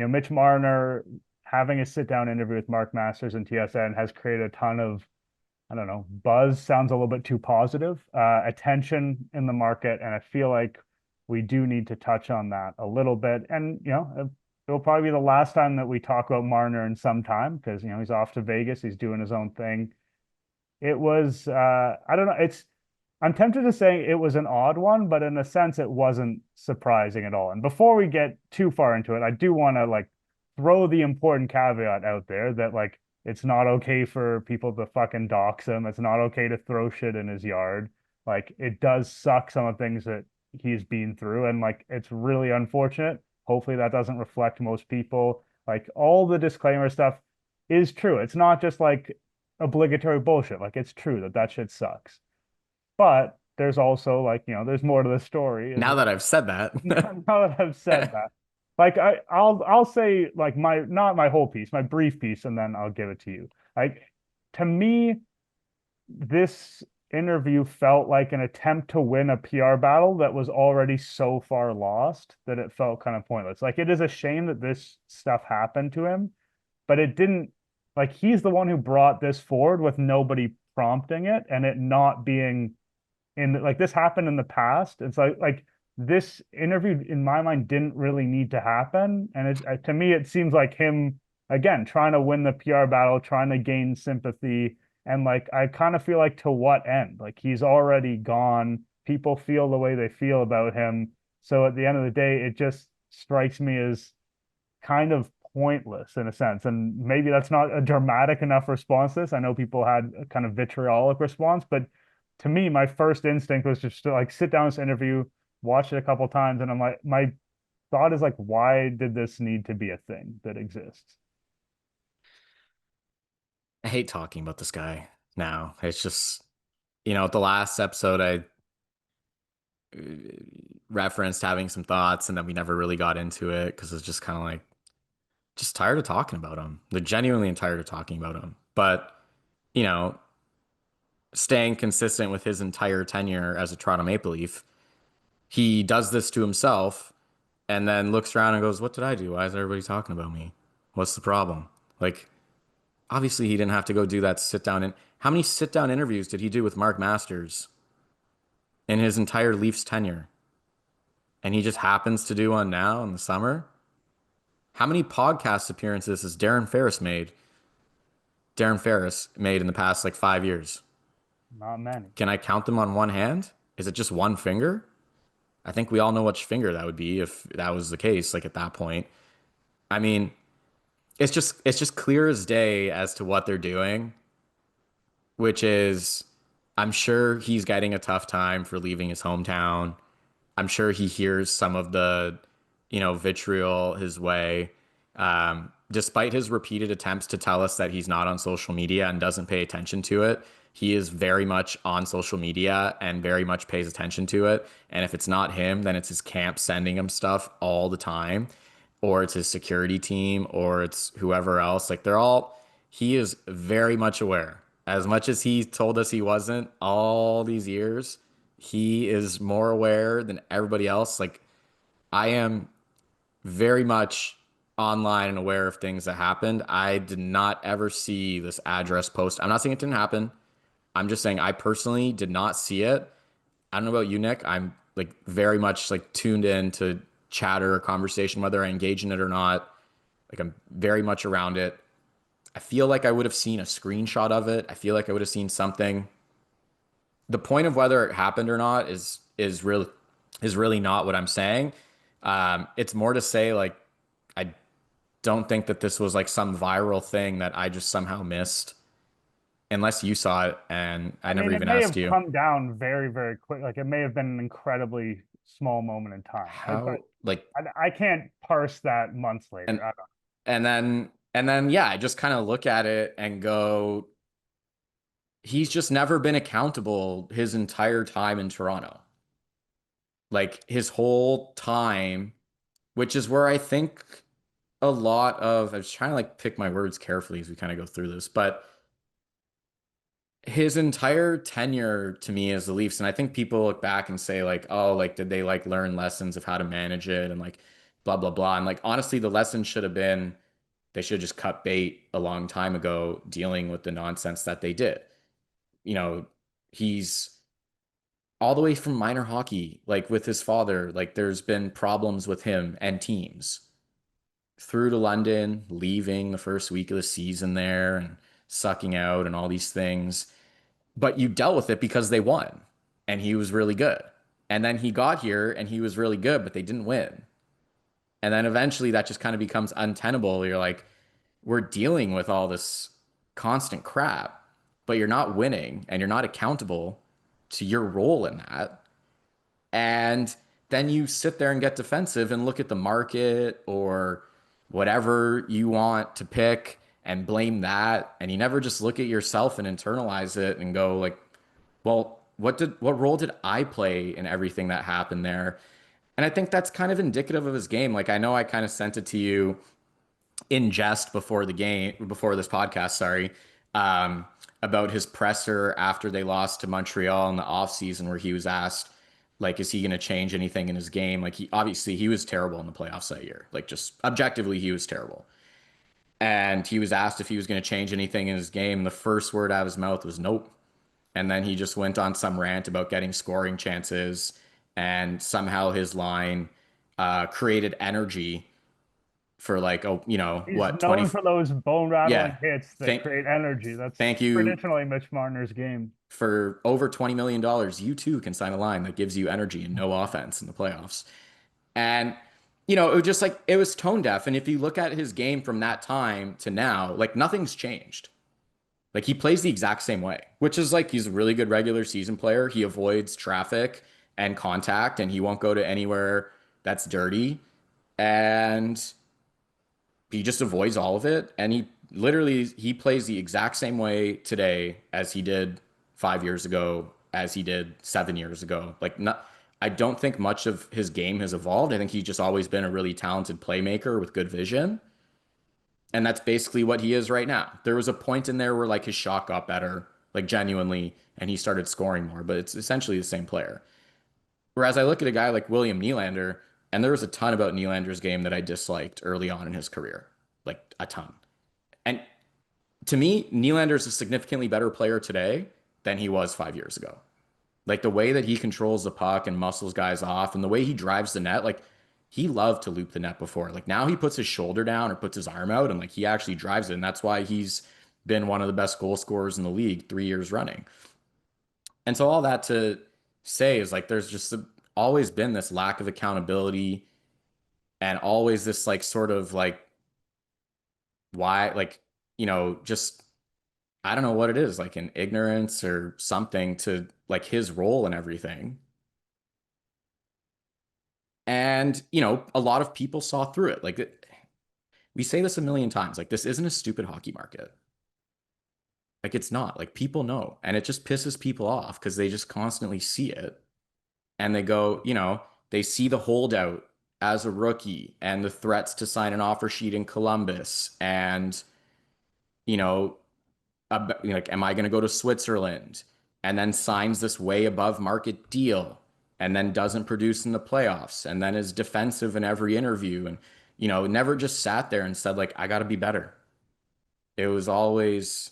Mitch Marner having a sit down interview with Mark Masters and TSN has created a ton of, I don't know, buzz sounds a little bit too positive, attention in the market. And I feel like we do need to touch on that a little bit. And, it'll probably be the last time that we talk about Marner in some time because, he's off to Vegas, he's doing his own thing. It was, I don't know, I'm tempted to say it was an odd one, but in a sense, it wasn't surprising at all. And before we get too far into it, I do want to like throw the important caveat out there that like it's not okay for people to fucking dox him. It's not okay to throw shit in his yard. Like it does suck some of the things that he's been through, and like it's really unfortunate. Hopefully that doesn't reflect most people. Like all the disclaimer stuff is true. It's not just like obligatory bullshit. Like it's true that that shit sucks. But there's also like, there's more to the story as Now well. that I've said that. Now that I've said that, like I'll say like my not my whole piece, my brief piece, and then I'll give it to you. Like to me, this interview felt like an attempt to win a PR battle that was already so far lost that it felt kind of pointless. Like it is a shame that this stuff happened to him, but it didn't, like he's the one who brought this forward with nobody prompting it and it not being in, like this happened in the past. It's like this interview in my mind didn't really need to happen, and to me it seems like him again trying to win the PR battle, trying to gain sympathy, and like I kind of feel like to what end? Like he's already gone. People feel the way they feel about him. So at the end of the day, it just strikes me as kind of pointless in a sense. And maybe that's not a dramatic enough response to this. I know people had a kind of vitriolic response, but to me, my first instinct was just to like sit down this interview, watch it a couple times, and I'm like, my thought is like, why did this need to be a thing that exists? I hate talking about this guy now. It's just, the last episode I uh, referenced having some thoughts and then we never really got into it because it's just kind of like, just tired of talking about him. They're genuinely tired of talking about him. But, you know, staying consistent with his entire tenure as a Toronto Maple Leaf, he does this to himself and then looks around and goes, "What did I do? Why is everybody talking about me? What's the problem?" Like, obviously, he didn't have to go do that sit down. And how many sit down interviews did he do with Mark Masters in his entire Leafs tenure? And he just happens to do one now in the summer. How many podcast appearances has Darren Ferris made in the past like 5 years? Not many. Can I count them on one hand? Is it just one finger? I think we all know which finger that would be if that was the case, like at that point. I mean, it's just clear as day as to what they're doing, which is I'm sure he's getting a tough time for leaving his hometown. I'm sure he hears some of the, vitriol his way. Despite his repeated attempts to tell us that he's not on social media and doesn't pay attention to it, he is very much on social media and very much pays attention to it. And if it's not him, then it's his camp sending him stuff all the time, or it's his security team, or it's whoever else. Like he is very much aware. As much as he told us he wasn't all these years, he is more aware than everybody else. Like I am very much online and aware of things that happened. I did not ever see this address post. I'm not saying it didn't happen. I'm just saying I personally did not see it. I don't know about you, Nick. I'm like very much like tuned in to chatter or conversation, whether I engage in it or not. Like I'm very much around it. I feel like I would have seen a screenshot of it. I feel like I would have seen something. The point of whether it happened or not is really not what I'm saying. It's more to say like I don't think that this was like some viral thing that I just somehow missed, unless you saw it and I I never mean, it even may asked have you. come down very, very quick. Like it may have been an incredibly small moment in time. But How like I can't parse that months later. and I don't and then yeah, I just kind of look at it and go, he's just never been accountable his entire time in Toronto. Like his whole time, which is where I think a lot of I was trying to like pick my words carefully as we kind of go through this, but his entire tenure to me as the Leafs, and I think people look back and say like, oh, like did they like learn lessons of how to manage it and like blah blah blah. And like honestly, the lesson should have been they should have just cut bait a long time ago dealing with the nonsense that they did. You know, he's all the way from minor hockey, like with his father, like there's been problems with him and teams through to London, leaving the first week of the season there and sucking out and all these things. But you dealt with it because they won and he was really good. And then he got here and he was really good, but they didn't win. And then eventually that just kind of becomes untenable. You're like, we're dealing with all this constant crap, but you're not winning and you're not accountable to your role in that. And then you sit there and get defensive and look at the market or whatever you want to pick and blame that. And you never just look at yourself and internalize it and go like, well, what role did I play in everything that happened there? And I think that's kind of indicative of his game. Like I know I kind of sent it to you in jest before the game, before this podcast, sorry, um, about his presser after they lost to Montreal in the offseason, where he was asked, like, is he going to change anything in his game? Like, he obviously he was terrible in the playoffs that year. Like, just objectively, he was terrible. And he was asked if he was going to change anything in his game. The first word out of his mouth was nope. And then he just went on some rant about getting scoring chances, and somehow his line created energy for like, oh, you know, He's what, 20, known for those bone rattling yeah. hits that Thank create energy. That's thank you traditionally Mitch Marner's game. for over $20 million. You too can sign a line that gives you energy and no offense in the playoffs. And you know, it was just like it was tone deaf. And if you look at his game from that time to now, like nothing's changed. Like he plays the exact same way, which is like he's a really good regular season player. He avoids traffic and contact and he won't go to anywhere that's dirty. And he just avoids all of it, and he plays the exact same way today as he did 5 years ago, as he did 7 years ago. Like not, I don't think much of his game has evolved. I think he's just always been a really talented playmaker with good vision, and that's basically what he is right now. There was a point in there where like his shot got better, like genuinely, and he started scoring more, but it's essentially the same player. Whereas I look at a guy like William Nylander, and there was a ton about Nylander's game that I disliked early on in his career, like a ton. And to me, Nylander is a significantly better player today than he was 5 years ago. Like the way that he controls the puck and muscles guys off, and the way he drives the net, like he loved to loop the net before. Like now he puts his shoulder down or puts his arm out, and like he actually drives it, and that's why he's been one of the best goal scorers in the league 3 years running. And so all that to say is like there's just always been this lack of accountability and always this like sort of like why like just I don't know what it is, like an ignorance or something to like his role and everything. And a lot of people saw through it. We say this a million times, like this isn't a stupid hockey market. Like it's not. Like people know, and it just pisses people off because they just constantly see it, and they go, they see the holdout as a rookie and the threats to sign an offer sheet in Columbus and you know like, am I going to go to Switzerland? And then signs this way above market deal and then doesn't produce in the playoffs and then is defensive in every interview and, never just sat there and said, like, I got to be better. It was always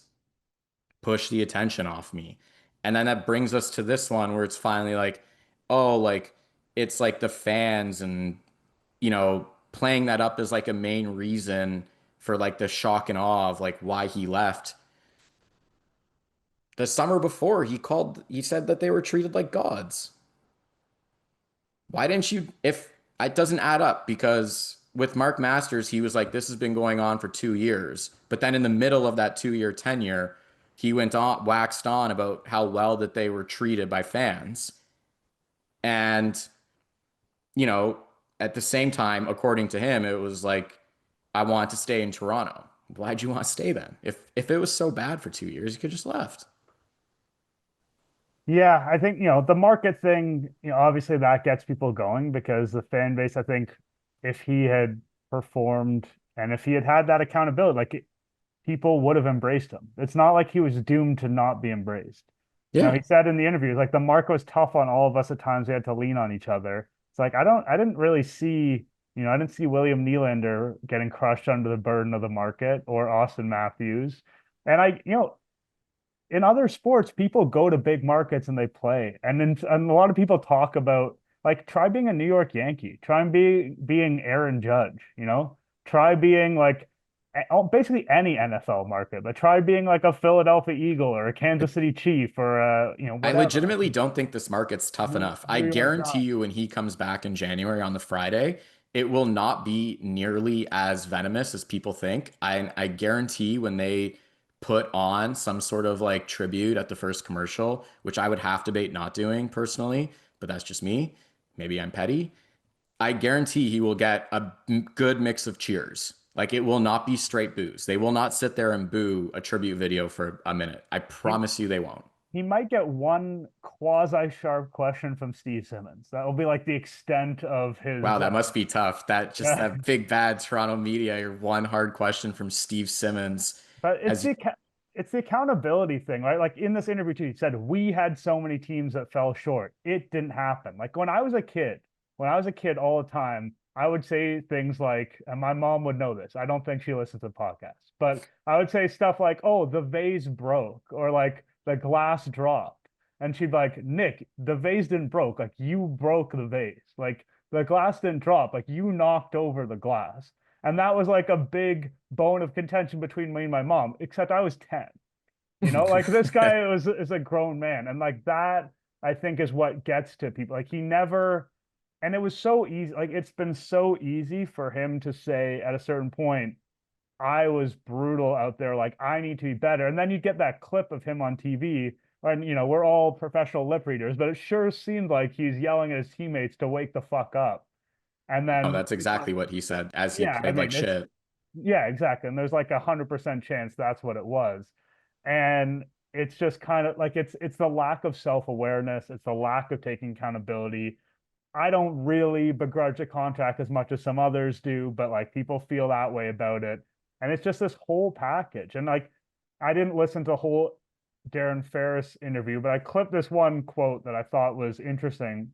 push the attention off me. And then that brings us to this one where it's finally like, oh, like, it's like the fans and, playing that up as like a main reason for like the shock and awe of like why he left. The summer before, he said that they were treated like gods. Why didn't you, if it doesn't add up, because with Mark Masters, he was like, this has been going on for 2 years. But then in the middle of that 2 year tenure, he went on, waxed on about how well that they were treated by fans. And, you know, at the same time, according to him, it was like, I want to stay in Toronto. Why'd you want to stay then? If it was so bad for 2 years, you could just left. Yeah, I think, the market thing, obviously that gets people going because the fan base, I think if he had performed and if he had had that accountability, people would have embraced him. It's not like he was doomed to not be embraced. Yeah. He said in the interview, like the market was tough on all of us at times. We had to lean on each other. It's like I didn't really see, I didn't see William Nylander getting crushed under the burden of the market or Austin Matthews. And in other sports, people go to big markets and they play. And a lot of people talk about like try being a New York Yankee, try and being Aaron Judge, try being like basically any NFL market, but try being like a Philadelphia Eagle or a Kansas City Chief or I whatever. legitimately don't think this market's tough enough. I New York guarantee Giants. you when he comes back in January on the Friday, it will not be nearly as venomous as people think. I guarantee when they put on some sort of like tribute at the first commercial, which I would have to debate not doing personally, but that's just me. Maybe I'm petty. I guarantee he will get a good mix of cheers. Like it will not be straight boos. They will not sit there and boo a tribute video for a minute. I He promise you they won't. he might get one quasi sharp question from Steve Simmons. That will be like the extent of Wow, his that must be tough. That just yeah. that big bad Toronto media, your one hard question from Steve Simmons. But As it's the accountability thing, right? Like in this interview too, he said we had so many teams that fell short. It didn't happen. Like when I was a kid all the time, I would say things like, and my mom would know this. I don't think she listens to podcasts, but I would say stuff like, "Oh, the vase broke," or like the glass dropped, and she'd be like, "Nick, the vase didn't broke. Like you broke the vase. Like the glass didn't drop. Like you knocked over the glass." And that was like a big bone of contention between me and my mom, except I was 10. Like this guy is a grown man. And like that, I think, is what gets to people. Like he never, and it was so easy. Like it's been so easy for him to say at a certain point, I was brutal out there. Like I need to be better. And then you get that clip of him on TV. And we're all professional lip readers, but it sure seemed like he's yelling at his teammates to wake the fuck up. And oh, then that's exactly what he said as he yeah, I played like mean, shit. yeah, exactly. And there's like 100% chance that's what it was. And it's just kind of like it's the lack of self-awareness, it's the lack of taking accountability. I don't really begrudge a contract as much as some others do, but like people feel that way about it. And it's just this whole package. And like I didn't listen to the whole Darren Ferris interview, but I clipped this one quote that I thought was interesting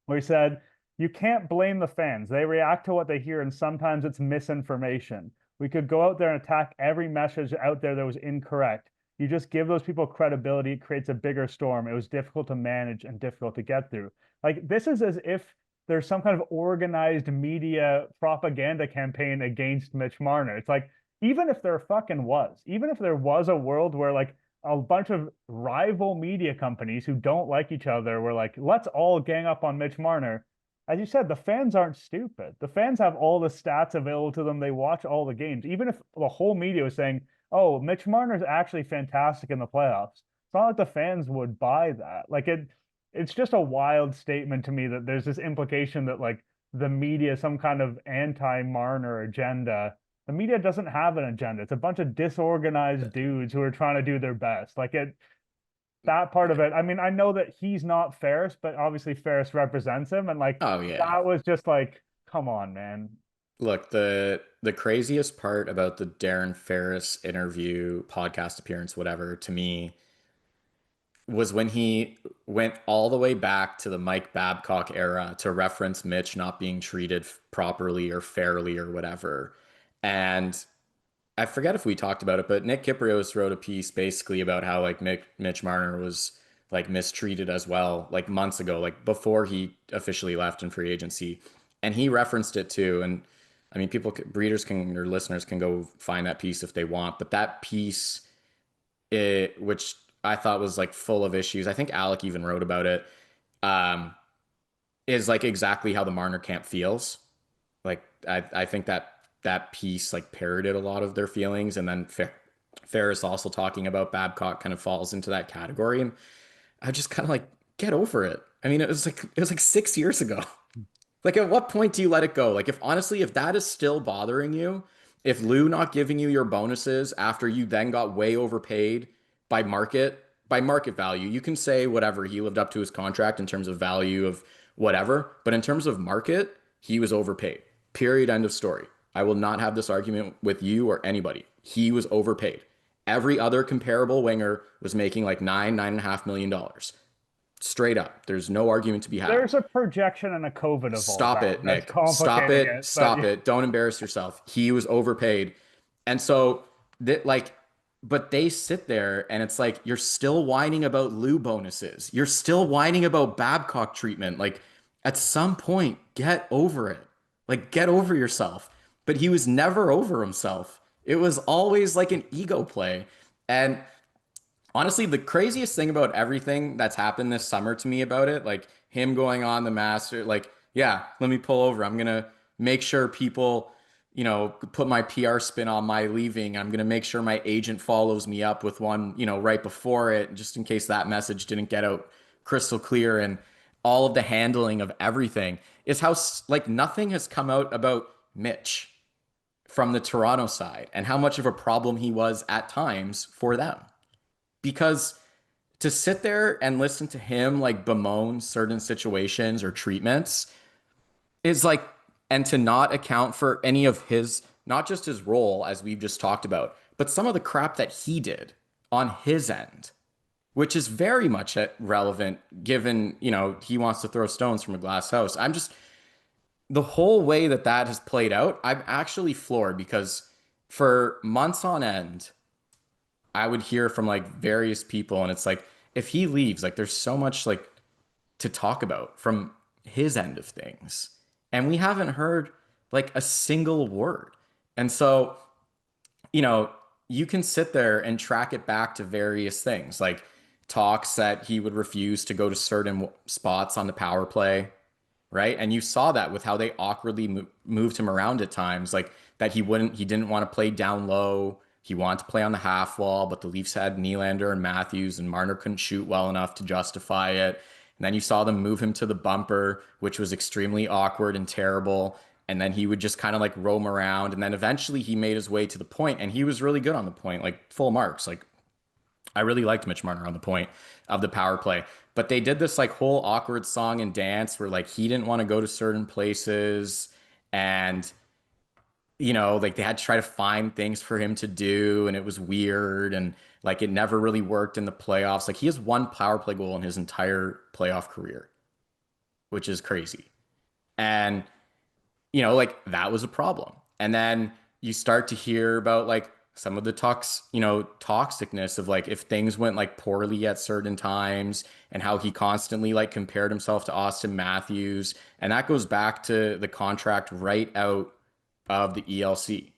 where he said, "You can't blame the fans. They react to what they hear, and sometimes it's misinformation. We could go out there and attack every message out there that was incorrect. You just give those people credibility, it creates a bigger storm. It was difficult to manage and difficult to get through." Like, this is as if there's some kind of organized media propaganda campaign against Mitch Marner. It's like, even if there was a world where like a bunch of rival media companies who don't like each other were like, let's all gang up on Mitch Marner. As you said, the fans aren't stupid. The fans have all the stats available to them. They watch all the games. Even if the whole media was saying, oh, Mitch Marner is actually fantastic in the playoffs, it's not like the fans would buy that. Like it's just a wild statement to me that there's this implication that like the media, some kind of anti-Marner agenda. The media doesn't have an agenda. It's a bunch of disorganized dudes who are trying to do their best. That part of it. I mean, I know that he's not Ferris, but obviously Ferris represents him, and like Oh yeah. that was just like, come on, man. Look, the craziest part about the Darren Ferris interview, podcast appearance, whatever, to me was when he went all the way back to the Mike Babcock era to reference Mitch not being treated properly or fairly or whatever. And I forget if we talked about it, but Nick Kypreos wrote a piece basically about how like Mitch Marner was like mistreated as well, like months ago, like before he officially left in free agency, and he referenced it too. And I mean, readers can or listeners can go find that piece if they want, but that piece, which I thought was like full of issues. I think Alec even wrote about it. Um, is like exactly how the Marner camp feels. Like I think that piece like parroted a lot of their feelings, and then Ferris also talking about Babcock kind of falls into that category, and I just kind of like get over it. I mean, it was like 6 years ago. Like, at what point do you let it go? Like, if honestly, if that is still bothering you, if Lou not giving you your bonuses after you then got way overpaid by market value, you can say whatever he lived up to his contract in terms of value of whatever, but in terms of market, he was overpaid. Period. End of story. I will not have this argument with you or anybody. He was overpaid. Every other comparable winger was making like $9.5 million. Straight up. There's no argument to be had. There's a projection and a COVID of all Stop that it, that's Nick. Stop complicating it. it. But Stop it. Don't embarrass yourself. He was overpaid. And so that like but they sit there and it's like you're still whining about Lou bonuses. You're still whining about Babcock treatment. Like at some point, get over it. Like get over yourself. But he was never over himself. It was always like an ego play. And honestly, the craziest thing about everything that's happened this summer to me about it, like him going on the master, like, yeah, let me pull over. I'm gonna make sure people, put my PR spin on my leaving. I'm gonna make sure my agent follows me up with one, right before it, just in case that message didn't get out crystal clear. And all of the handling of everything is how like nothing has come out about Mitch from the Toronto side and how much of a problem he was at times for them. Because to sit there and listen to him like bemoan certain situations or treatments is like, and to not account for any of his, not just his role, as we've just talked about, but some of the crap that he did on his end, which is very much relevant given, he wants to throw stones from a glass house. I'm just, the whole way that that has played out, I'm actually floored because for months on end, I would hear from like various people, and it's like if he leaves, like there's so much like to talk about from his end of things, and we haven't heard like a single word. And so, you know, you can sit there and track it back to various things, like talks that he would refuse to go to certain spots on the power play, right? And you saw that with how they awkwardly moved him around at times, like that he didn't want to play down low. He wanted to play on the half wall, but the Leafs had Nylander and Matthews, and Marner couldn't shoot well enough to justify it. And then you saw them move him to the bumper, which was extremely awkward and terrible. And then he would just kind of like roam around. And then eventually he made his way to the point, and he was really good on the point, like full marks. Like I really liked Mitch Marner on the point of the power play. But they did this like whole awkward song and dance where like he didn't want to go to certain places, and like they had to try to find things for him to do, and it was weird, and like it never really worked in the playoffs. Like he has one power play goal in his entire playoff career, which is crazy. And like that was a problem. And then you start to hear about like some of the toxicness of like if things went like poorly at certain times, and how he constantly like compared himself to Austin Matthews. And that goes back to the contract right out of the ELC,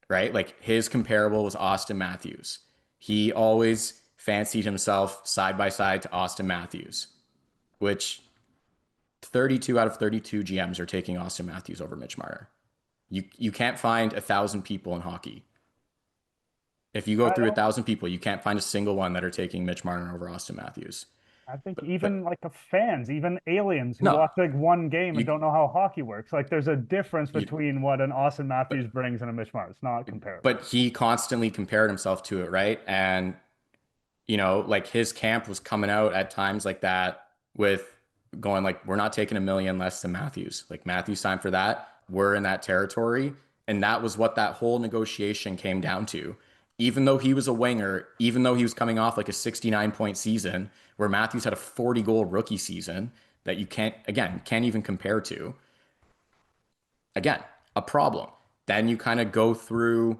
right? Like his comparable was Austin Matthews. He always fancied himself side by side to Austin Matthews, which 32 out of 32 GMs are taking Austin Matthews over Mitch Marner. You can't find 1,000 people in hockey. If you go I through a don't. thousand people, you can't find a single one that are taking Mitch Marner over Austin Matthews. I think But even like the fans, even aliens who no, watch like one game and you don't know how hockey works, like there's a difference you between what an Austin but Matthews brings and a Mitch Marner. It's not comparable. but he constantly compared himself to it, right? And like his camp was coming out at times like that with going like, we're not taking a million less than Matthews. Like Matthews signed for that. We're in that territory. And that was what that whole negotiation came down to. Even though he was a winger, even though he was coming off like a 69-point season, where Matthews had a 40-goal rookie season that you can't even compare to. Again, a problem. Then you kind of go through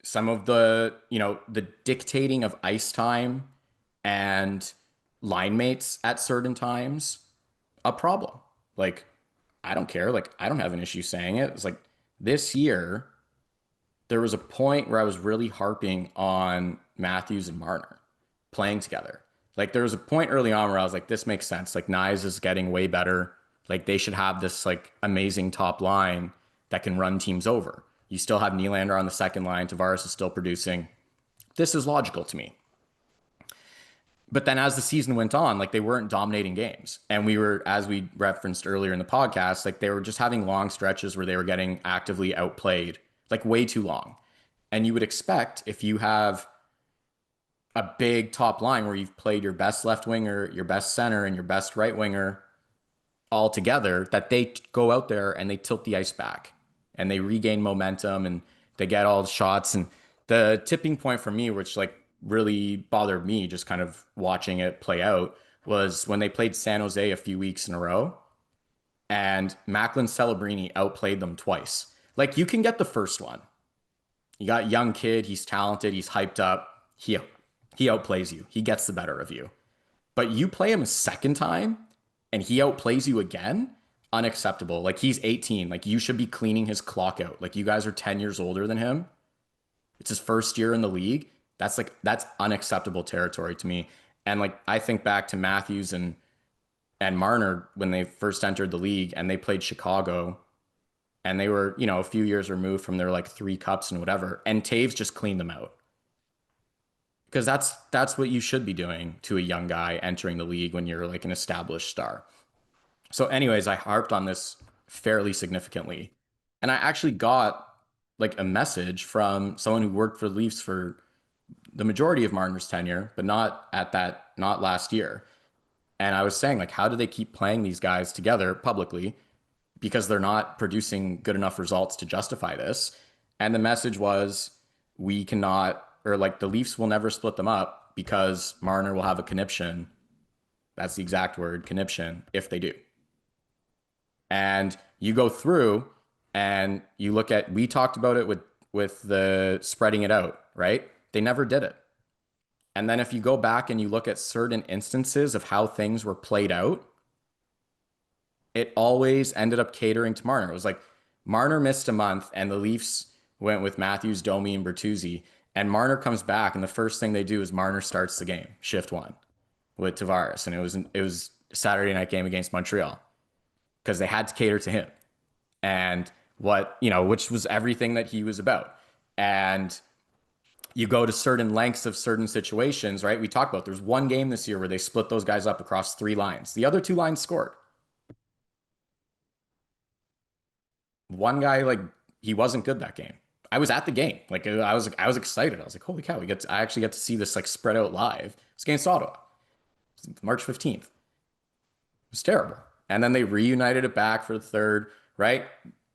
some of the dictating of ice time and line mates at certain times, a problem. Like, I don't care. Like, I don't have an issue saying it. It's like this year, there was a point where I was really harping on Matthews and Marner playing together. Like, there was a point early on where I was like, this makes sense. Like, Nyes is getting way better. Like, they should have this like amazing top line that can run teams over. You still have Nylander on the second line. Tavares is still producing. This is logical to me. But then as the season went on, like they weren't dominating games. And we were, as we referenced earlier in the podcast, like they were just having long stretches where they were getting actively outplayed, like way too long. And you would expect if you have a big top line where you've played your best left winger, your best center, and your best right winger all together, that they go out there and they tilt the ice back and they regain momentum and they get all the shots. And the tipping point for me, which like really bothered me just kind of watching it play out, was when they played San Jose a few weeks in a row, and Macklin Celebrini outplayed them twice. Like you can get the first one. You got young kid, he's talented, he's hyped up. He outplays you. He gets the better of you. But you play him a second time and he outplays you again, unacceptable. Like he's 18. Like you should be cleaning his clock out. Like you guys are 10 years older than him. It's his first year in the league. That's unacceptable territory to me. And like I think back to Matthews and Marner when they first entered the league and they played Chicago and they were, a few years removed from their like 3 cups and whatever. And Taves just cleaned them out. Because that's what you should be doing to a young guy entering the league when you're like an established star. So, anyways, I harped on this fairly significantly. And I actually got like a message from someone who worked for the Leafs for the majority of Marner's tenure, but not last year. And I was saying, like, how do they keep playing these guys together publicly? Because they're not producing good enough results to justify this. And the message was, we cannot, or like the Leafs will never split them up because Marner will have a conniption. That's the exact word, conniption, if they do. And you go through and you look at, we talked about it with the spreading it out, right? They never did it. And then if you go back and you look at certain instances of how things were played out, it always ended up catering to Marner. It was like Marner missed a month and the Leafs went with Matthews, Domi, and Bertuzzi. And Marner comes back and the first thing they do is Marner starts the game, shift one, with Tavares. And it was a Saturday night game against Montreal because they had to cater to him. And which was everything that he was about. And you go to certain lengths of certain situations, right? We talked about there's one game this year where they split those guys up across 3 lines. The other 2 lines scored. One guy, like, he wasn't good that game. I was at the game. Like, I was excited. I was like, holy cow, I actually get to see this like spread out live. It's against Ottawa. March 15th. It was terrible. And then they reunited it back for the third, right?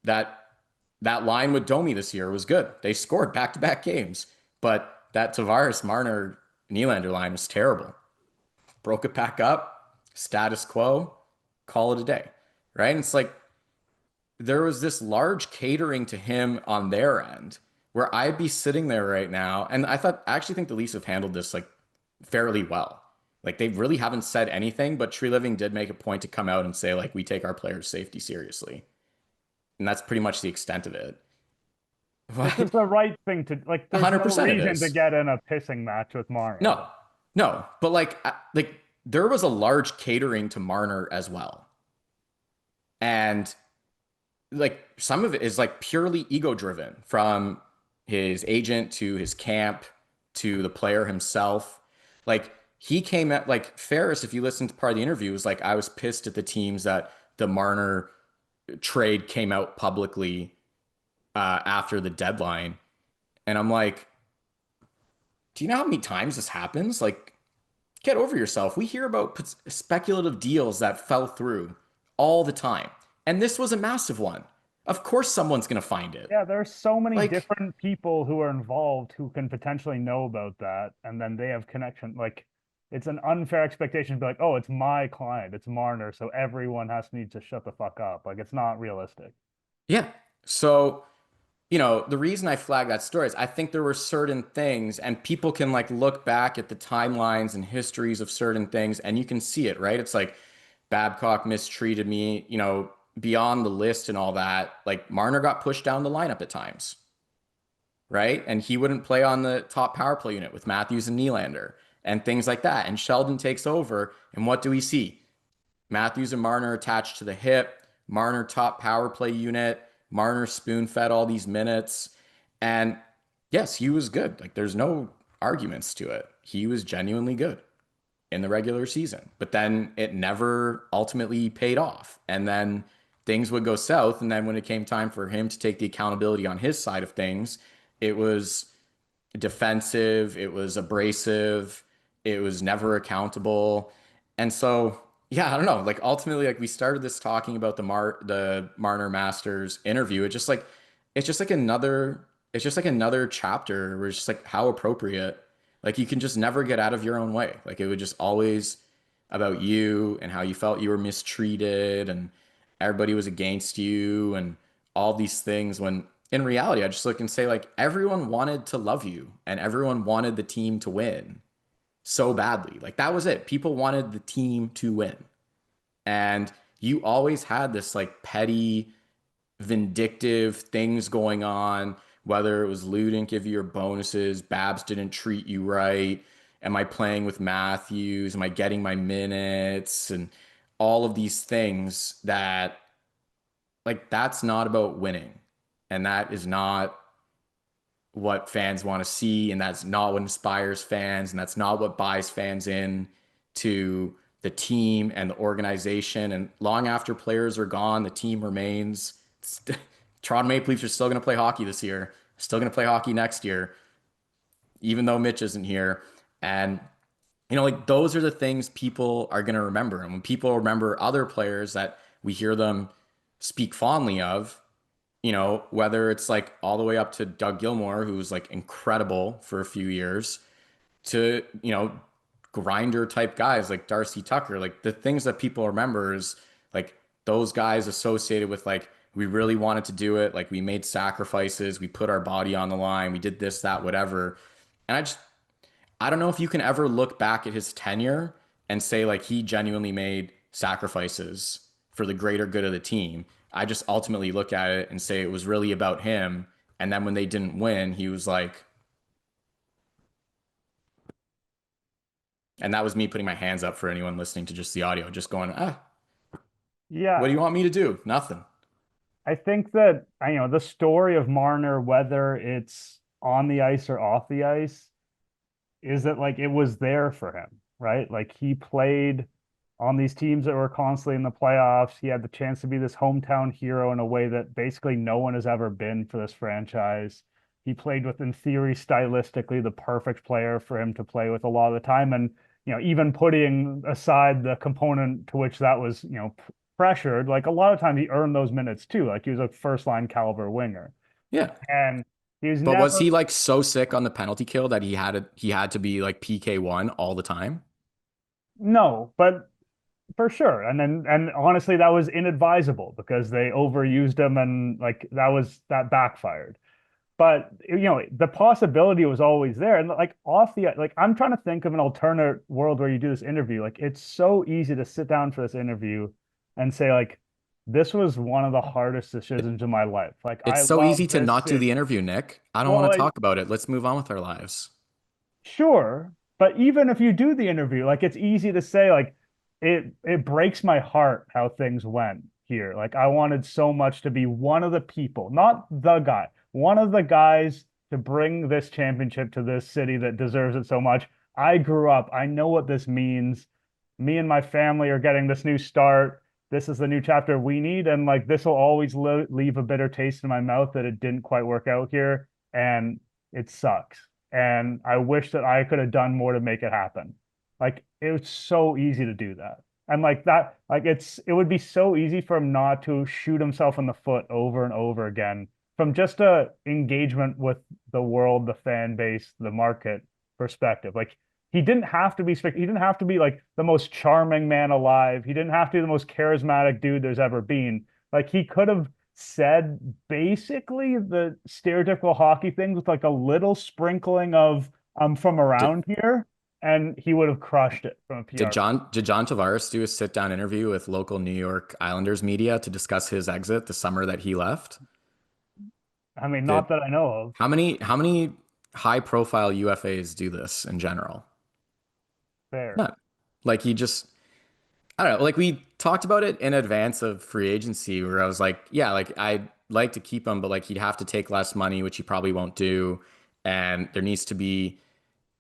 That line with Domi this year was good. They scored back-to-back games. But that Tavares, Marner, Nylander line was terrible. Broke it back up, status quo, call it a day, right? And it's like, there was this large catering to him on their end where I'd be sitting there right now. And I actually think the Leafs have handled this like fairly well. Like they really haven't said anything, but Tree Living did make a point to come out and say like, we take our players' safety seriously. And that's pretty much the extent of it. This is the right thing to like. There's no 100% it reason to is. get in a pissing match with Marner. No, but like there was a large catering to Marner as well. And like some of it is like purely ego driven from his agent to his camp to the player himself. Like he came at like Ferris, if you listen to part of the interview, was like, I was pissed at the teams that the Marner trade came out publicly after the deadline. And I'm like, do you know how many times this happens? Like, get over yourself. We hear about speculative deals that fell through all the time. And this was a massive one. Of course, someone's going to find it. Yeah, there's so many Like, different people who are involved who can potentially know about that, and then they have connection. Like, it's an unfair expectation to be like, oh, it's my client, it's Marner, so everyone needs to shut the fuck up. Like, it's not realistic. yeah. So, the reason I flagged that story is I think there were certain things, and people can like look back at the timelines and histories of certain things, and you can see it, right? It's like Babcock mistreated me, beyond the list and all that. Like Marner got pushed down the lineup at times, right? And he wouldn't play on the top power play unit with Matthews and Nylander and things like that. And Sheldon takes over, and what do we see? Matthews and Marner attached to the hip, Marner top power play unit, Marner spoon fed all these minutes. And yes, he was good. Like there's no arguments to it. He was genuinely good in the regular season, but then it never ultimately paid off. And then things would go south. And then when it came time for him to take the accountability on his side of things, it was defensive, it was abrasive, it was never accountable. And so, yeah, I don't know. Like ultimately, like we started this talking about the Marner Masters interview. It's just like another chapter where it's just like how appropriate. Like you can just never get out of your own way. Like it would just always about you and how you felt you were mistreated and everybody was against you and all these things when in reality I just look and say like everyone wanted to love you and everyone wanted the team to win so badly. Like that was it. People wanted the team to win. And you always had this like petty, vindictive things going on, whether it was Lou didn't give you your bonuses, Babs didn't treat you right. Am I playing with Matthews? Am I getting my minutes? And all of these things that, like, that's not about winning. And that is not what fans want to see, and that's not what inspires fans, and that's not what buys fans in to the team and the organization. And long after players are gone, the team remains. Toronto Maple Leafs are still going to play hockey this year, still going to play hockey next year, even though Mitch isn't here. And like those are the things people are going to remember. And when people remember other players that we hear them speak fondly of, whether it's like all the way up to Doug Gilmour, who was like incredible for a few years, to, grinder type guys like Darcy Tucker, like the things that people remember is like those guys associated with like, we really wanted to do it. Like we made sacrifices, we put our body on the line, we did this, that, whatever. And I don't know if you can ever look back at his tenure and say like he genuinely made sacrifices for the greater good of the team. I just ultimately look at it and say it was really about him. And then when they didn't win, he was like, and that was me putting my hands up for anyone listening to just the audio, just going, what Yeah, do you want me to do? Nothing. I think that the story of Marner, whether it's on the ice or off the ice, is that like it was there for him, right? Like he played on these teams that were constantly in the playoffs. He had the chance to be this hometown hero in a way that basically no one has ever been for this franchise. He played with, in theory, stylistically, the perfect player for him to play with a lot of the time. And, even putting aside the component to which that was, pressured, like a lot of times he earned those minutes too. Like he was a first line caliber winger. Yeah. And he was But was never, he like so sick on the penalty kill that he had to be like PK1 all the time? no, but for sure. And honestly, that was inadvisable because they overused him and like that backfired. But the possibility was always there. And like off the like I'm trying to think of an alternate world where you do this interview. Like it's so easy to sit down for this interview and say, like, this was one of the hardest It, decisions in my life. Like it's I so love easy to this not do city. the interview, Nick. I don't Well, want to like, talk about it. Let's move on with our lives. sure, but even if you do the interview, like it's easy to say like it breaks my heart how things went here. Like I wanted so much to be one of the people, not the guy, one of the guys to bring this championship to this city that deserves it so much. I grew up, I know what this means. Me and my family are getting this new start. This is the new chapter we need, and like this will always leave a bitter taste in my mouth that it didn't quite work out here, and it sucks. And I wish that I could have done more to make it happen. Like it was so easy to do that. And like that, like it would be so easy for him not to shoot himself in the foot over and over again from just a engagement with the world, the fan base, the market perspective. Like he didn't have to be he didn't have to be like the most charming man alive. He didn't have to be the most charismatic dude there's ever been. Like he could have said basically the stereotypical hockey things with like a little sprinkling of I'm from Did around here, and he would have crushed it from a did PR. John Tavares do a sit down interview with local New York Islanders media to discuss his exit the summer that he left? I mean, Did not that I know of. how many high profile UFAs do this in general? Fair. Not like he just I don't know. Like we talked about it in advance of free agency, where I was like, yeah, like I'd like to keep him, but like he'd have to take less money, which he probably won't do. And there needs to be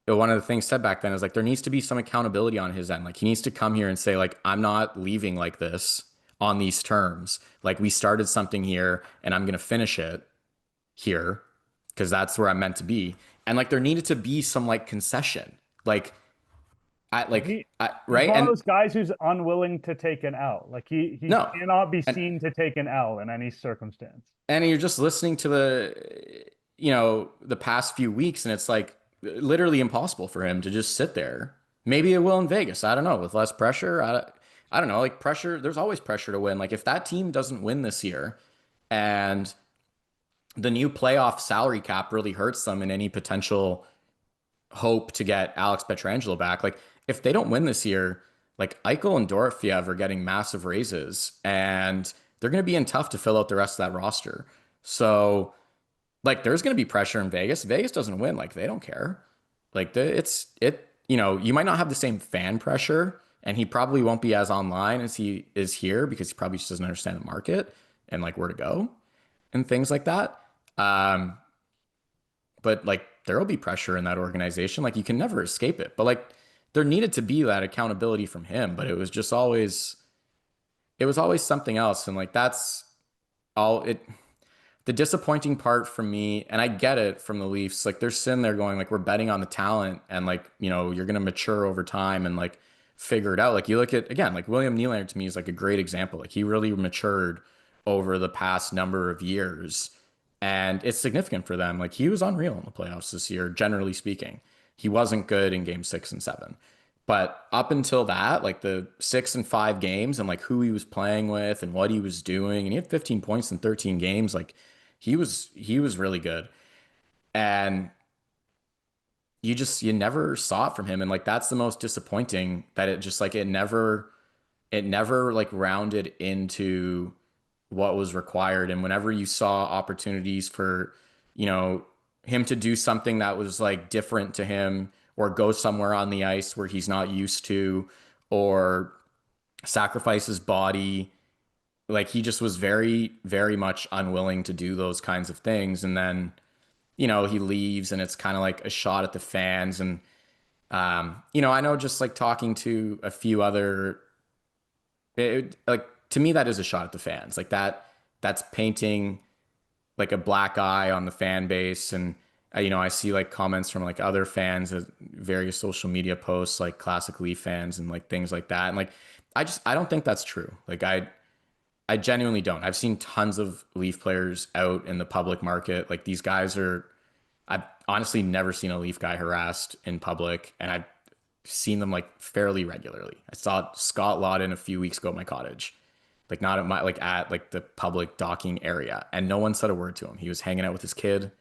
one of the things said back then is like there needs to be some accountability on his end. Like he needs to come here and say, like, I'm not leaving like this on these terms. Like we started something here and I'm gonna finish it here because that's where I'm meant to be. And like there needed to be some like concession. Like He's right? one of And those guys who's unwilling to take an L. Like he no. cannot be And seen to take an L in any circumstance. and you're just listening to the past few weeks and it's like literally impossible for him to just sit there Maybe it will in Vegas. I don't know. With less pressure, I don't know. Like pressure, there's always pressure to win. Like if that team doesn't win this year and the new playoff salary cap really hurts them in any potential hope to get Alex Petrangelo back. Like if they don't win this year, like Eichel and Dorofiev are getting massive raises and they're going to be in tough to fill out the rest of that roster. So like there's going to be pressure in Vegas. Vegas doesn't win. Like they don't care. Like you know, you might not have the same fan pressure and he probably won't be as online as he is here because he probably just doesn't understand the market and like where to go and things like that. Um, but like there will be pressure in that organization. Like you can never escape it. But like there needed to be that accountability from him, but it was always something else. And like that's all it the disappointing part for me, and I get it from the Leafs, like they're sitting there going like we're betting on the talent and like, you know, you're gonna mature over time and like figure it out. Like you look at again, like William Nylander to me is like a great example. Like he really matured over the past number of years. And it's significant for them. Like he was unreal in the playoffs this year, generally speaking. He wasn't good in game 6 and 7. But up until that, like the 6 and 5 games and like who he was playing with and what he was doing, and he had 15 points in 13 games, like he was really good. And you never saw it from him. And like that's the most disappointing that it just like it never like rounded into what was required. And whenever you saw opportunities for, you know, him to do something that was like different to him or go somewhere on the ice where he's not used to or sacrifice his body, like he just was very, very much unwilling to do those kinds of things. And then, you know, he leaves and it's kind of like a shot at the fans. And, you know, I know just like talking to a few other like to me that is a shot at the fans like that's painting like a black eye on the fan base. And you know I see like comments from like other fans of various social media posts like classic Leaf fans and like things like that. And like I don't think that's true. Like I genuinely don't. I've seen tons of Leaf players out in the public market. Like these guys are I've honestly never seen a Leaf guy harassed in public, and I've seen them like fairly regularly. I saw Scott Lawton a few weeks ago at my cottage, like not at my like at like the public docking area, and no one said a word to him. He was hanging out with his kid,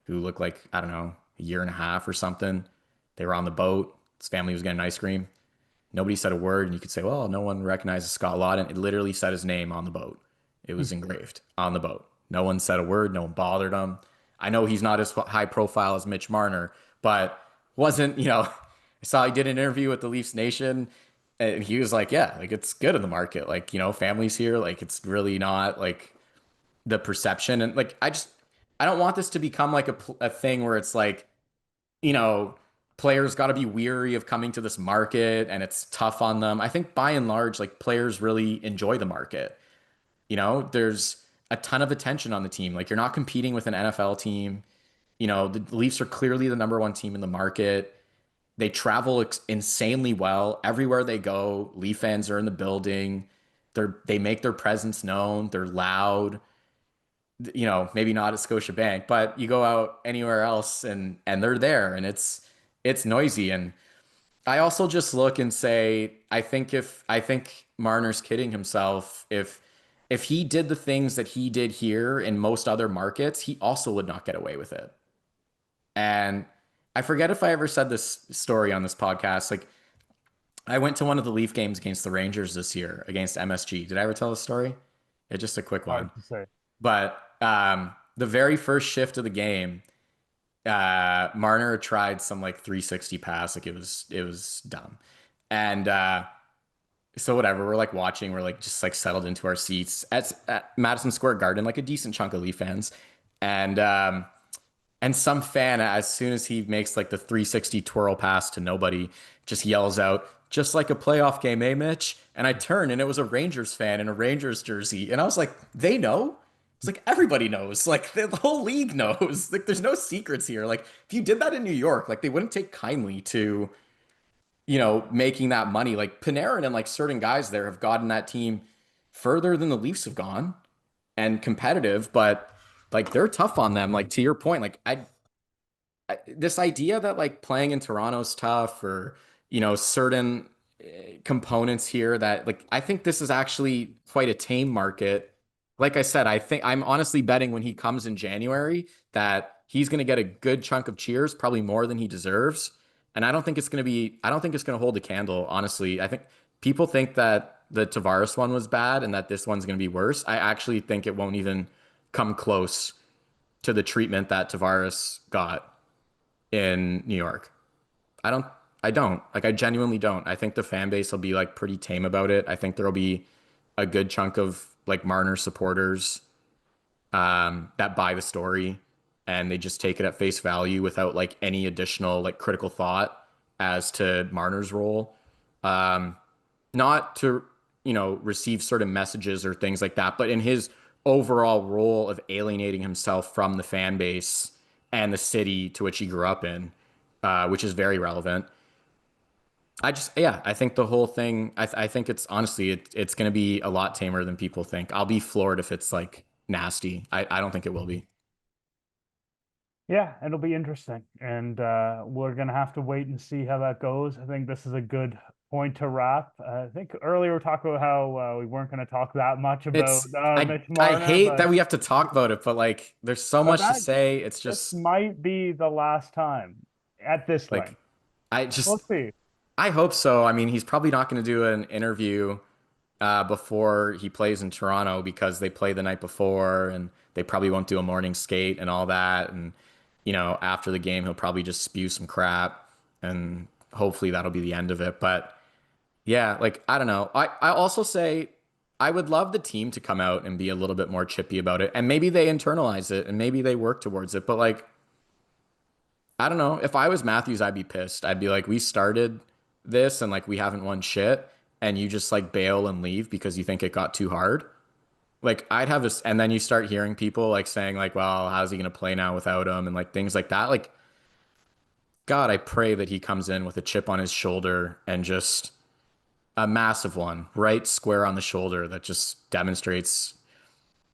who looked like I don't know a year and a half or something. They were on the boat. His family was getting ice cream. Nobody said a word, and you could say, "Well, no one recognizes Scott Lawton." It literally said his name on the boat. It was engraved on the boat. No one said a word. No one bothered him. I know he's not as high profile as Mitch Marner, but wasn't, you know, I saw he did an interview with the Leafs Nation and he was like, yeah, like it's good in the market. Like, you know, families here, like it's really not like the perception. And like, I don't want this to become like a thing where it's like, you know, players got to be weary of coming to this market and it's tough on them. I think by and large, like players really enjoy the market. You know, there's a ton of attention on the team. Like you're not competing with an NFL team. You know, the Leafs are clearly the number one team in the market. They travel insanely well. Everywhere they go, Leaf fans are in the building. They make their presence known. They're loud. You know, maybe not at Scotiabank, but you go out anywhere else and they're there and it's noisy. And I also just look and say, I think Marner's kidding himself if he did the things that he did here in most other markets, he also would not get away with it. And I forget if I ever said this story on this podcast. Like I went to one of the Leaf games against the Rangers this year against MSG. Did I ever tell the story? It's just a quick one. Hard to say. But the very first shift of the game, Marner tried some like 360 pass, like it was dumb. And so whatever, we're like watching, we're like just like settled into our seats at Madison Square Garden, like a decent chunk of Leaf fans. And some fan, as soon as he makes like the 360 twirl pass to nobody, just yells out, just like a playoff game, eh, Mitch? And I turn and it was a Rangers fan in a Rangers jersey. And I was like, they know? It's like everybody knows. Like the whole league knows. Like there's no secrets here. Like if you did that in New York, like they wouldn't take kindly to, you know, making that money. Like Panarin and like certain guys there have gotten that team further than the Leafs have gone and competitive, but like they're tough on them. Like to your point, like this idea that like playing in Toronto's tough or certain components here that like I think this is actually quite a tame market. Like I said, I think I'm honestly betting when he comes in January that he's going to get a good chunk of cheers, probably more than he deserves. And I don't think it's going to hold a candle, honestly. I think people think that the Tavares one was bad and that this one's going to be worse. I actually think it won't even come close to the treatment that Tavares got in New York. I don't I don't. Like I genuinely don't. I think the fan base will be like pretty tame about it. I think there'll be a good chunk of like Marner supporters that buy the story and they just take it at face value without like any additional like critical thought as to Marner's role. Um, Not to, receive certain messages or things like that, but in his overall role of alienating himself from the fan base and the city to which he grew up in, which is very relevant. Yeah, I think the whole thing, I think it's honestly, it's going to be a lot tamer than people think. I'll be floored if it's like nasty. I don't think it will be. Yeah, it'll be interesting. And we're gonna have to wait and see how that goes. I think this is a good point to wrap. I think earlier we were talking about how we weren't gonna talk that much about Mitch I Marner, hate that we have to talk about it, but like, there's so but much to that say. It's this just might be the last time at this like, length. I We'll just, see. I hope so. I mean, he's probably not going to do an interview before he plays in Toronto because they play the night before and they probably won't do a morning skate and all that. And, after the game, he'll probably just spew some crap and hopefully that'll be the end of it. But yeah, like, I don't know. I also say I would love the team to come out and be a little bit more chippy about it. And maybe they internalize it and maybe they work towards it. But like, I don't know. If I was Matthews, I'd be pissed. I'd be like, we started this and like we haven't won shit, and you just like bail and leave because you think it got too hard. Like I'd have this, and then you start hearing people like saying like, well, how's he gonna play now without him, and like things like that. Like, God, I pray that he comes in with a chip on his shoulder and just a massive one, right square on the shoulder that just demonstrates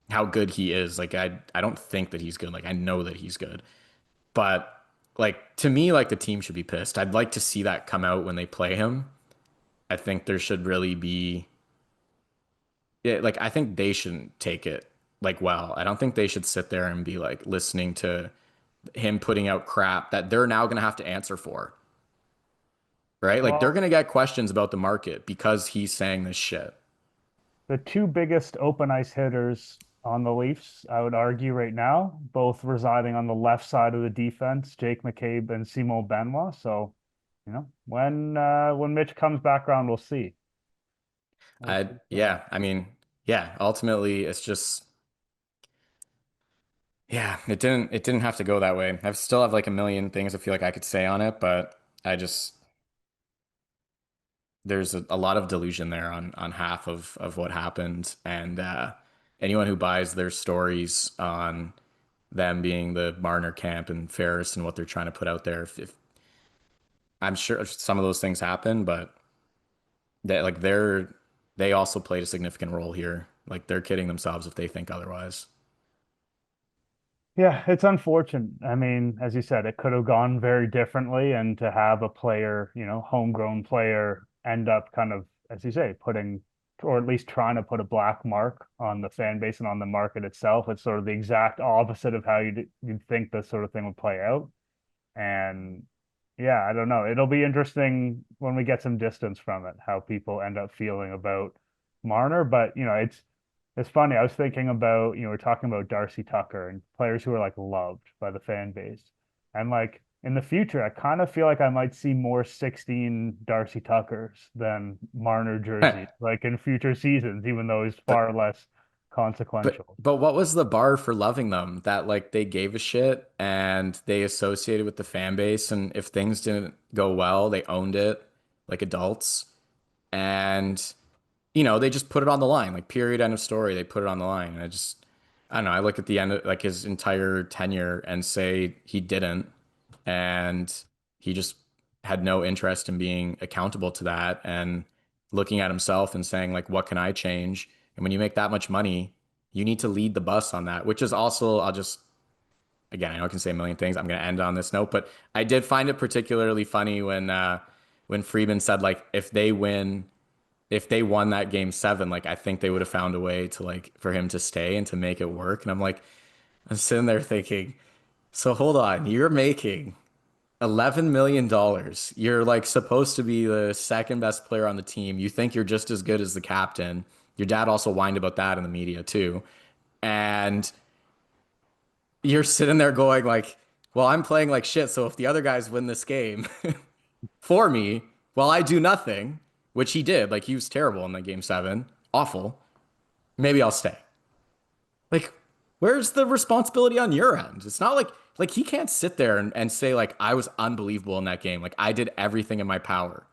how good he is. Like I don't think that he's good. Like I know that he's good. But like to me, like the team should be pissed. I'd like to see that come out when they play him. I think there should really be yeah, like I think they shouldn't take it like well. I don't think they should sit there and be like listening to him putting out crap that they're now gonna have to answer for. Right? Like they're Well, gonna get questions about the market because he's saying this shit. the two biggest open ice hitters on the Leafs, I would argue right now, both residing on the left side of the defense, Jake McCabe and Simon Benoit. So, when Mitch comes back around, we'll see. We'll see. So, Yeah, I mean, yeah, ultimately it's just yeah, it didn't have to go that way. I still have like a million things I feel like I could say on it, but I just there's a lot of delusion there on half of what happened, and anyone who buys their stories on them being the Marner camp and Ferris and what they're trying to put out there, if I'm sure some of those things happen, but they also played a significant role here. Like they're kidding themselves if they think otherwise. yeah, it's unfortunate. I mean, as you said, it could have gone very differently, and to have a player, homegrown player, end up kind of, as you say, putting, or at least trying to put a black mark on the fan base and on the market itself. It's sort of the exact opposite of how you'd think this sort of thing would play out. And yeah, I don't know. It'll be interesting when we get some distance from it, how people end up feeling about Marner. But it's funny. I was thinking about, we're talking about Darcy Tucker and players who are like loved by the fan base. And like in the future, I kind of feel like I might see more 16 Darcy Tuckers than Marner jerseys, like in future seasons, even though he's But far less consequential. but what was the bar for loving them? That like they gave a shit and they associated with the fan base, and if things didn't go well, they owned it like adults. And they just put it on the line, like period, end of story. They put it on the line. And I don't know. I look at the end of like his entire tenure and say he didn't, and he just had no interest in being accountable to that and looking at himself and saying like, what can I change? And when you make that much money, you need to lead the bus on that, which is also, I'll just again, I know I can say a million things. I'm going to end on this note, but I did find it particularly funny when when Freeman said like if they won that game seven, like I think they would have found a way to like for him to stay and to make it work. And I'm sitting there thinking, so hold on, you're making $11 million. You're like supposed to be the second best player on the team. You think you're just as good as the captain. Your dad also whined about that in the media too. And you're sitting there going like, well, I'm playing like shit. So if the other guys win this game for me, well, I do nothing, which he did. Like he was terrible in that game seven, awful. Maybe I'll stay. Like, where's the responsibility on your end? It's not like he can't sit there and say like I was unbelievable in that game. Like I did everything in my power.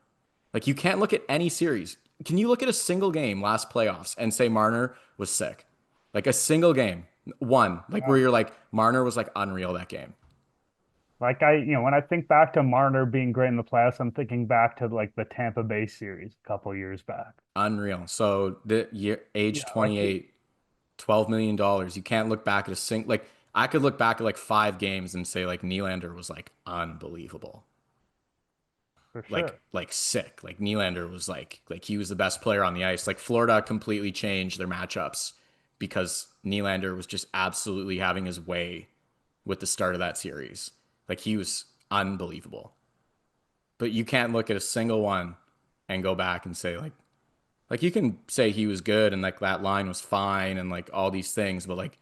Like you can't look at any series. Can you look at a single game last playoffs and say Marner was sick? Like a single game, one, like where you're like Marner was like unreal that game. Like when I think back to Marner being great in the playoffs, I'm thinking back to like the Tampa Bay series a couple years back. Unreal. So the year age Yeah, like 28, $12 million. You can't look back at a like I could look back at like five games and say like Nylander was like unbelievable. for sure. Like sick. Like Nylander was like he was the best player on the ice. Like Florida completely changed their matchups because Nylander was just absolutely having his way with the start of that series. Like he was unbelievable. But you can't look at a single one and go back and say like you can say he was good and like that line was fine and like all these things, but like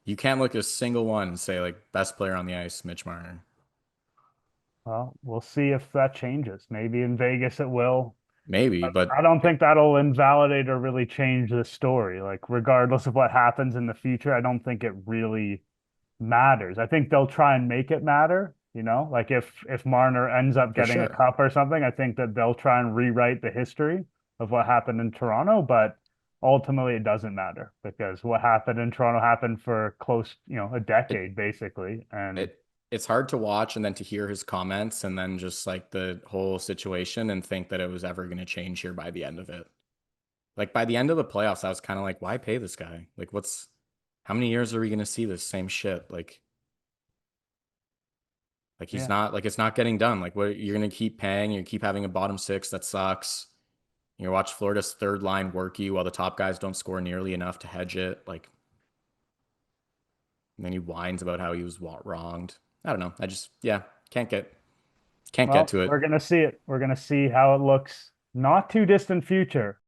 you can't look at a single one and say like best player on the ice, Mitch Marner. Well, we'll see if that changes. Maybe in Vegas it will. Maybe, I but don't think that'll invalidate or really change the story. Like, regardless of what happens in the future, I don't think it really matters. I think they'll try and make it matter, like if Marner ends up for getting a sure. cup or something, I think that they'll try and rewrite the history of what happened in Toronto, but ultimately it doesn't matter because what happened in Toronto happened for close, a It decade basically. And it it's hard to watch and then to hear his comments and then just like the whole situation and think that it was ever going to change here by the end of it. Like by the end of the playoffs, I was kind of like, why pay this guy? Like what's how many years are we going to see this same shit? Like he's yeah, not like it's not getting done. Like what you're going to keep paying, you keep having a bottom six that sucks. You watch Florida's third line work you while the top guys don't score nearly enough to hedge it. Like, and then he whines about how he was wronged. I don't know. I just, yeah, can't get can't get well, to it. we're gonna see it. We're gonna see how it looks not too distant future.